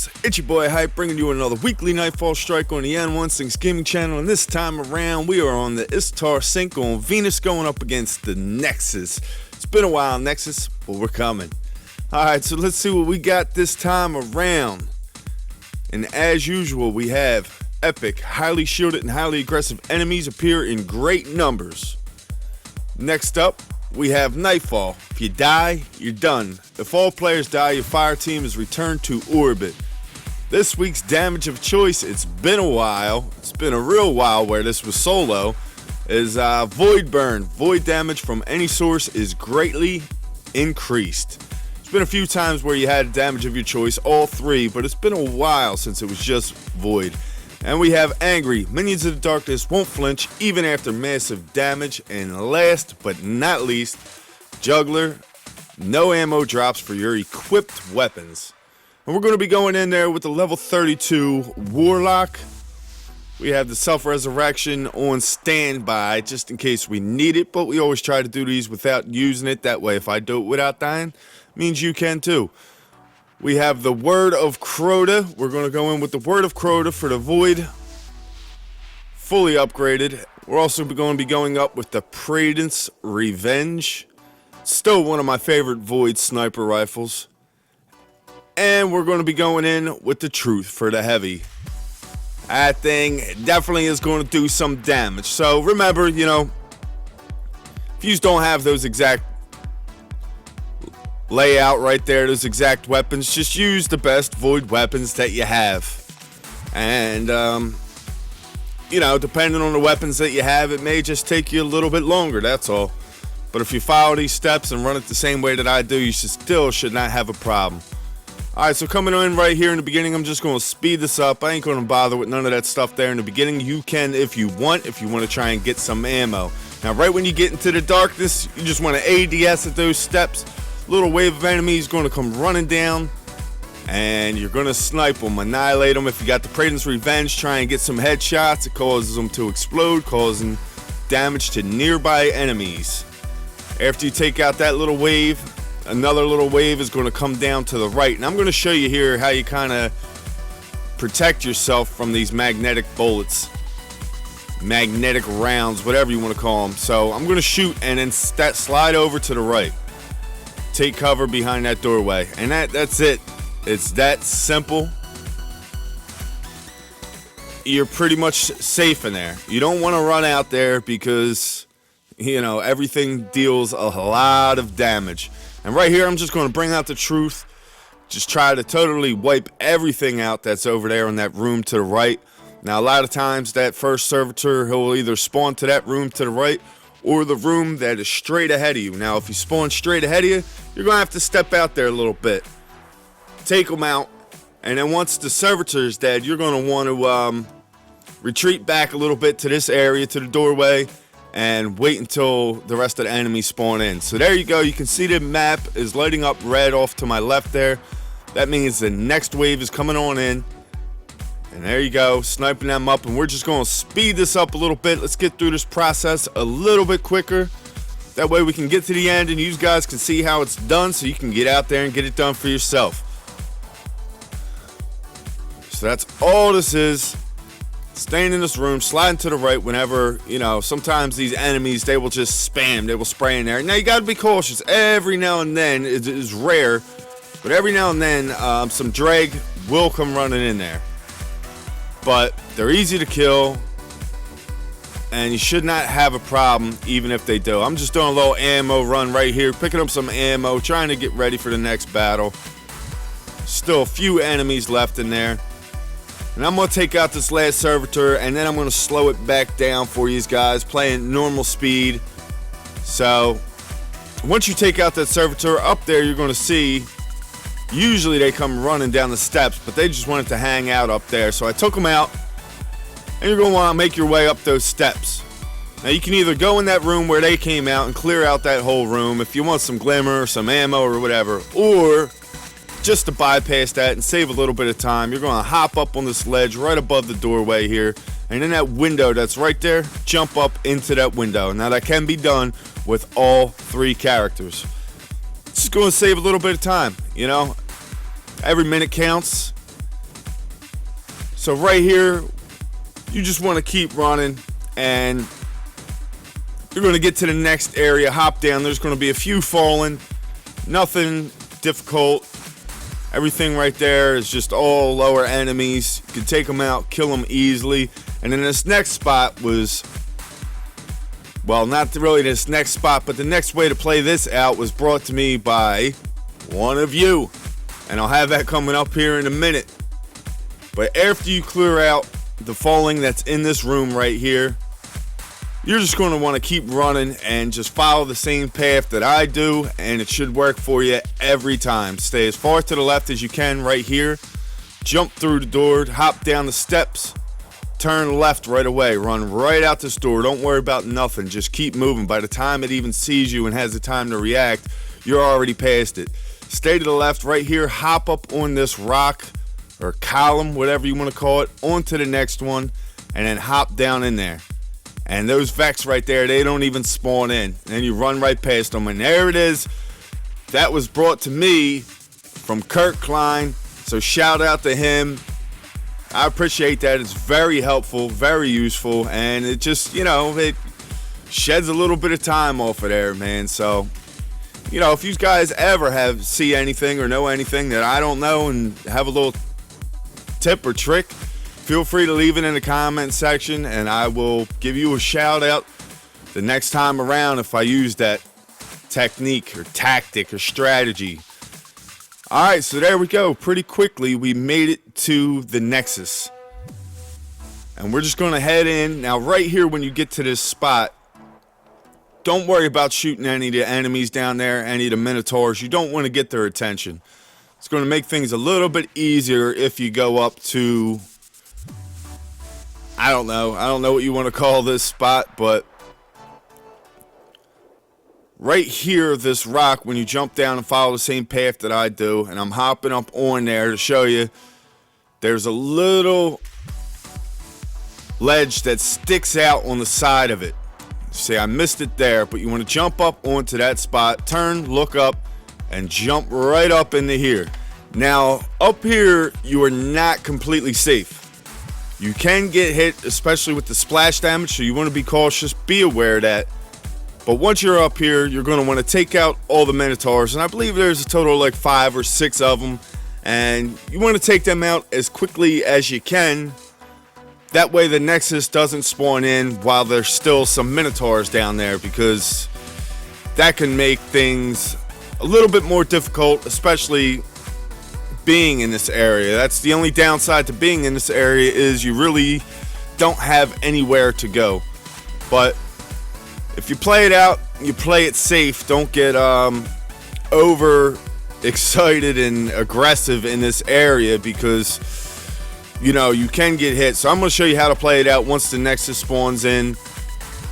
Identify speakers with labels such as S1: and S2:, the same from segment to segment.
S1: Rifles. It's your boy Hype bringing you another weekly Nightfall strike on the N16's gaming channel, and this time around we are on the Istar 5 on Venus going up against the Nexus. It's been a while, Nexus, but we're coming. Alright, so let's see what we got this time around. And as usual, we have epic, highly shielded and highly aggressive enemies appear in great numbers. Next up, we have Nightfall. If you die, you're done. If all players die, your fire team is returned to orbit. This week's damage of choice, it's been a while. It's been a real while where this was solo. Is Void Burn. Void damage from any source is greatly increased. There's been a few times where you had damage of your choice, all three, but it's been a while since it was just Void. And we have Angry. Minions of the Darkness won't flinch even after massive damage. And last but not least, Juggler. No ammo drops for your equipped weapons. And we're going to be going in there with the level 32 Warlock. We have the Self-Resurrection on standby just in case we need it. But we always try to do these without using it. That way if I do it without dying, it means you can too. We have the Word of Crota. We're going to go in with the Word of Crota for the Void. Fully upgraded. We're also going to be going up with the Praedence Revenge. Still one of my favorite Void sniper rifles. And we're going to be going in with the Truth for the Heavy. That thing definitely is going to do some damage. So remember, you know, if you don't have those exact layout right there, those exact weapons, just use the best Void weapons that you have. And you know, depending on the weapons that you have, it may just take you a little bit longer, that's all. But if you follow these steps and run it the same way that I do, you should not have a problem. Alright, so coming in right here in the beginning, I'm just going to speed this up. I ain't going to bother with none of that stuff there in the beginning. You can if you want to try and get some ammo. Now right when you get into the darkness, you just want to ADS at those steps. Little wave of enemies going to come running down, and you're going to snipe them, annihilate them. If you got the Praedence Revenge, try and get some headshots. It causes them to explode, causing damage to nearby enemies. After you take out that little wave, another little wave is going to come down to the right, and I'm going to show you here how you kind of protect yourself from these magnetic bullets, magnetic rounds, whatever you want to call them. So I'm going to shoot and then slide over to the right. Take cover behind that doorway, and that's it. It's that simple. You're pretty much safe in there. You don't want to run out there because, you know, everything deals a lot of damage. And right here, I'm just going to bring out the Truth. Just try to totally wipe everything out that's over there in that room to the right. Now, a lot of times, that first servitor, he'll either spawn to that room to the right or the room that is straight ahead of you. Now, if you spawn straight ahead of you, you're going to have to step out there a little bit. Take them out. And then once the servitor is dead, you're going to want to retreat back a little bit to this area, to the doorway, and wait until the rest of the enemies spawn in. So there you go. You can see the map is lighting up red off to my left there. That means the next wave is coming on in. And there you go, sniping them up, and we're just going to speed this up a little bit. Let's get through this process a little bit quicker. That way we can get to the end and you guys can see how it's done, so you can get out there and get it done for yourself. So that's all this is. Staying in this room, sliding to the right whenever, you know, sometimes these enemies, they will just spam, they will spray in there. Now you got to be cautious. Every now and then, it is rare, but every now and then some drag will come running in there. But they're easy to kill, and you should not have a problem even if they do. I'm just doing a little ammo run right here, picking up some ammo, trying to get ready for the next battle. Still a few enemies left in there. And I'm going to take out this last servitor, and then I'm going to slow it back down for you guys, playing normal speed. So once you take out that servitor, up there you're going to see, usually they come running down the steps, but they just wanted to hang out up there. So I took them out, and you're going to want to make your way up those steps. Now you can either go in that room where they came out and clear out that whole room if you want some glimmer, some ammo or whatever, or just to bypass that and save a little bit of time, you're going to hop up on this ledge right above the doorway here, and in that window that's right there, jump up into that window. Now that can be done with all three characters. It's just going to save a little bit of time, you know. Every minute counts. So right here, you just want to keep running, and you're going to get to the next area, hop down. There's going to be a few falling, nothing difficult. Everything right there is just all lower enemies. You can take them out, kill them easily. And then this next spot was, well, not really this next spot, but the next way to play this out was brought to me by one of you. And I'll have that coming up here in a minute. But after you clear out the falling that's in this room right here, you're just going to want to keep running and just follow the same path that I do, and it should work for you every time. Stay as far to the left as you can right here. Jump through the door, hop down the steps, turn left right away, run right out this door. Don't worry about nothing. Just keep moving. By the time it even sees you and has the time to react, you're already past it. Stay to the left right here, hop up on this rock or column, whatever you want to call it, onto the next one, and then hop down in there. And those Vex right there, they don't even spawn in. And then you run right past them. And there it is. That was brought to me from Kurt Klein. So shout out to him. I appreciate that. It's very helpful, very useful. And it just, it sheds a little bit of time off of there, man. So, if you guys ever see anything or know anything that I don't know and have a little tip or trick, feel free to leave it in the comment section, and I will give you a shout out the next time around if I use that technique or tactic or strategy. All right, so there we go. Pretty quickly, we made it to the Nexus. And we're just going to head in. Now, right here, when you get to this spot, don't worry about shooting any of the enemies down there, any of the Minotaurs. You don't want to get their attention. It's going to make things a little bit easier if you go up to, I don't know what you want to call this spot, but right here, this rock, when you jump down and follow the same path that I do, and I'm hopping up on there to show you, there's a little ledge that sticks out on the side of it. See, I missed it there, but you want to jump up onto that spot, turn, look up, and jump right up into here. Now, up here, you are not completely safe. You can get hit, especially with the splash damage, so you want to be cautious, be aware of that. But once you're up here, you're going to want to take out all the Minotaurs, and I believe there's a total of like 5 or 6 of them, and you want to take them out as quickly as you can. That way the Nexus doesn't spawn in while there's still some Minotaurs down there, because that can make things a little bit more difficult, especially being in this area. That's the only downside to being in this area, is you really don't have anywhere to go. But if you play it out, you play it safe. Don't get over excited and aggressive in this area, because you can get hit. So I'm going to show you how to play it out once the Nexus spawns in.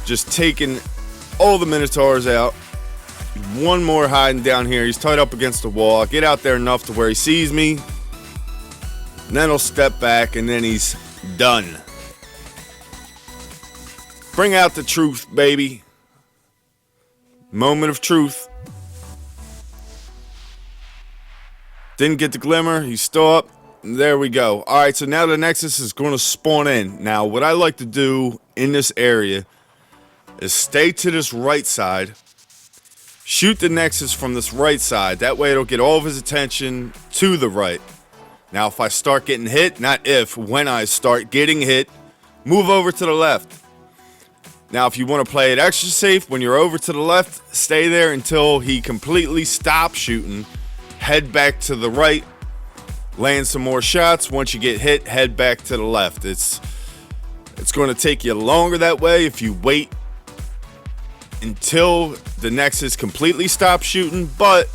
S1: Just taking all the Minotaurs out. One more hiding down here. He's tied up against the wall. I'll get out there enough to where he sees me, and then he'll step back, and then he's done. Bring out the truth, baby. Moment of truth. Didn't get the glimmer. He's still up. There we go. All right, so now the Nexus is going to spawn in. Now, what I like to do in this area is stay to this right side. Shoot the Nexus from this right side. That way it'll get all of his attention to the right. Now, if I start getting hit, not if, when I start getting hit, move over to the left. Now, if you want to play it extra safe, when you're over to the left, stay there until he completely stops shooting. Head back to the right. Land some more shots. Once you get hit, head back to the left. It's going to take you longer that way if you wait until the Nexus completely stops shooting, but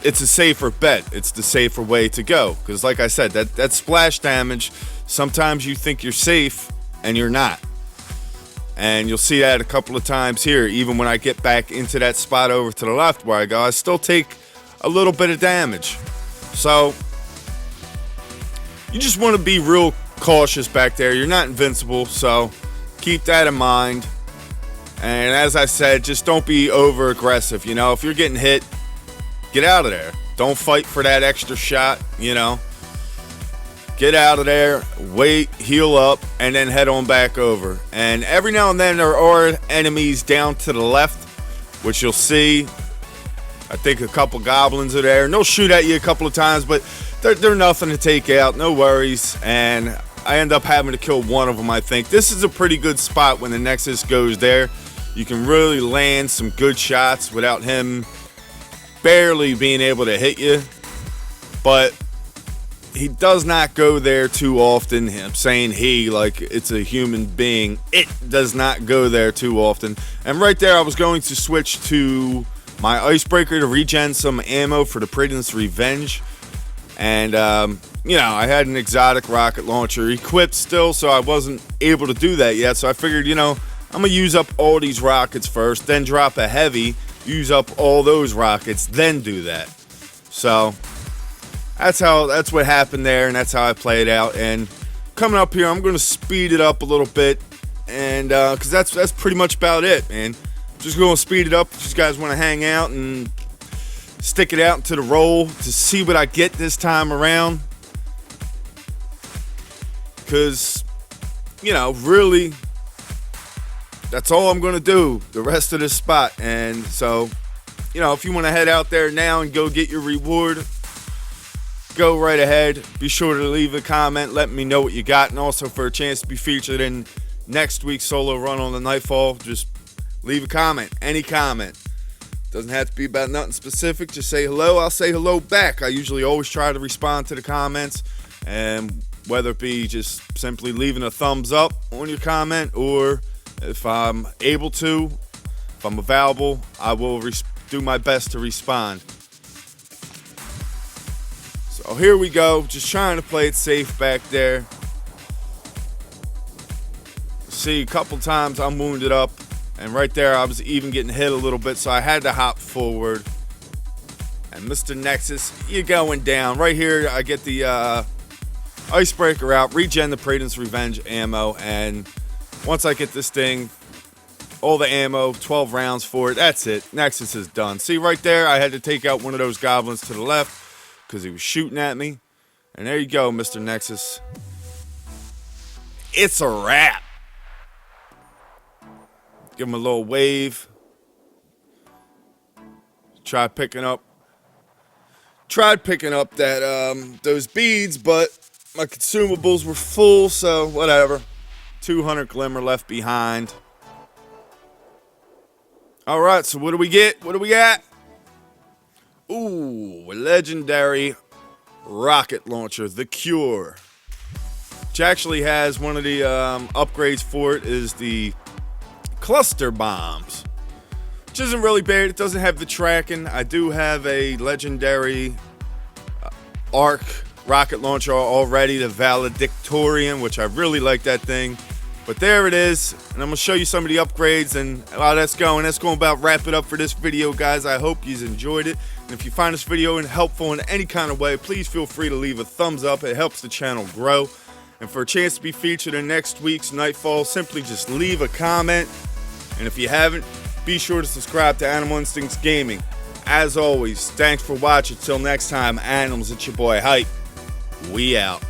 S1: it's a safer bet. It's the safer way to go, because like I said, that splash damage, sometimes you think you're safe and you're not. And you'll see that a couple of times here. Even when I get back into that spot over to the left where I go, I still take a little bit of damage. So you just want to be real cautious back there. You're not invincible, so keep that in mind. And as I said, just don't be over aggressive. If you're getting hit, get out of there. Don't fight for that extra shot. get out of there, wait, heal up, and then head on back over. And every now and then there are enemies down to the left, which you'll see. I think a couple goblins are there, and they'll shoot at you a couple of times, but they're nothing to take out, no worries. And I end up having to kill one of them, I think. This is a pretty good spot when the Nexus goes there. You can really land some good shots without him barely being able to hit you. But he does not go there too often. I'm saying he like it's a human being. It does not go there too often. And right there I was going to switch to my icebreaker to regen some ammo for the Predator's Revenge. And you know, I had an exotic rocket launcher equipped still, so I wasn't able to do that yet. So I figured, you know, I'm gonna use up all these rockets first, then drop a heavy, use up all those rockets, then do that. So that's what happened there, and that's how I played out. And coming up here, I'm gonna speed it up a little bit, and because that's pretty much about it, man. Just gonna speed it up if you guys want to hang out and stick it out into the roll to see what I get this time around. Because, you know, really, that's all I'm going to do the rest of this spot. And so, you know, if you want to head out there now and go get your reward, go right ahead. Be sure to leave a comment. Let me know what you got. And also for a chance to be featured in next week's solo run on the Nightfall, just leave a comment. Any comment. Doesn't have to be about nothing specific. Just say hello. I'll say hello back. I usually always try to respond to the comments. And whether it be just simply leaving a thumbs up on your comment, or if I'm able to, if I'm available, I will do my best to respond. So here we go, just trying to play it safe back there. See, a couple times I'm wounded up, and right there I was even getting hit a little bit, so I had to hop forward. And Mr. Nexus, you're going down. Right here I get the icebreaker out, regen the Predator's Revenge ammo, and once I get this thing, all the ammo, 12 rounds for it, that's it. Nexus is done. See right there, I had to take out one of those goblins to the left because he was shooting at me. And there you go, Mr. Nexus. It's a wrap. Give him a little wave. Tried picking up that those beads, but my consumables were full, so whatever. 200 glimmer left behind. Alright, so what do we get? What do we got? Ooh, a legendary rocket launcher, the Cure. Which actually has one of the upgrades for it is the cluster bombs. Which isn't really bad. It doesn't have the tracking. I do have a legendary arc rocket launcher already, the Valedictorian, which I really like that thing. But there it is, and I'm gonna show you some of the upgrades and how that's going. That's going to about wrap it up for this video, guys. I hope you enjoyed it, and if you find this video helpful in any kind of way, please feel free to leave a thumbs up. It helps the channel grow. And for a chance to be featured in next week's Nightfall, simply just leave a comment. And if you haven't, be sure to subscribe to Animal Instincts Gaming. As always, thanks for watching. Till next time, Animals, it's your boy Hype. We out.